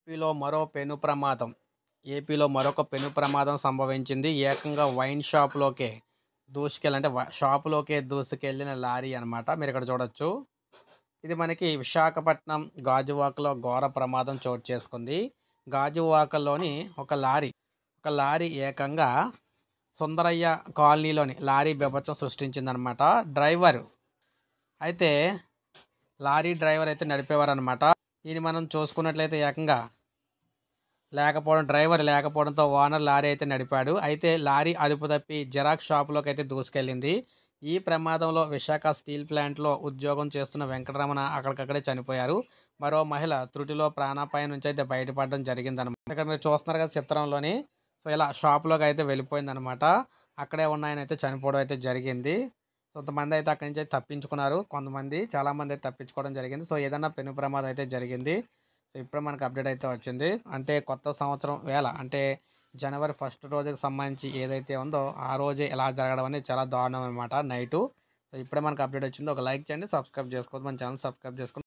ఏపీలో మరో పెను ప్రమాదం. ఏపీలో మరొక పెను ప్రమాదం సంభవించింది. ఏకంగా వైన్ షాప్‌లోకే అంటే షాపులోకే దూసుకెళ్ళిన లారీ అనమాట. మీరిక్కడ చూడొచ్చు. ఇది మనకి విశాఖపట్నం గాజువాకలో ఘోర ప్రమాదం చోటు చేసుకుంది. గాజువాకలోని ఒక లారీ ఏకంగా సుందరయ్య కాలనీలోని లారీ బీభత్సం సృష్టించిందనమాట. అయితే లారీ డ్రైవర్ అయితే నడిపేవారనమాట. ఇది మనం చూసుకున్నట్లయితే ఏకంగా డ్రైవర్ లేకపోవడంతో ఓనర్ లారీ అయితే నడిపాడు. అయితే లారీ అదుపు తప్పి జిరాక్స్ షాపులోకి అయితే దూసుకెళ్ళింది. ఈ ప్రమాదంలో విశాఖ స్టీల్ ప్లాంట్‌లో ఉద్యోగం చేస్తున్న వెంకటరమణ అక్కడికక్కడే చనిపోయారు. మరో మహిళ త్రుటిలో ప్రాణాపాయం నుంచి అయితే బయటపడడం జరిగిందనమాట. ఇక్కడ మీరు చూస్తున్నారు కదా చిత్రంలోని. సో, ఇలా షాప్‌లోకి అయితే వెళ్ళిపోయిందనమాట. అక్కడే ఉన్న ఆయనైతే చనిపోవడం అయితే జరిగింది. కొంతమందయితే అక్కడి నుంచి తప్పించుకున్నారు. చాలామంది అయితే తప్పించుకోవడం జరిగింది. సో, ఏదన్నా పెను ప్రమాదం అయితే జరిగింది. సో, ఇప్పుడే మనకు అప్డేట్ అయితే వచ్చింది. అంటే కొత్త సంవత్సరం అంటే జనవరి ఫస్ట్ రోజుకి సంబంధించి ఏదైతే ఉందో ఆ రోజే ఇలా జరగడం అనేది చాలా దారుణం అనమాట నైటు. సో, ఇప్పుడే మనకు అప్డేట్ వచ్చింది. ఒక లైక్ చేయండి, సబ్స్క్రైబ్ చేసుకోవద్దు. మన ఛానల్ సబ్స్క్రైబ్ చేసుకోండి.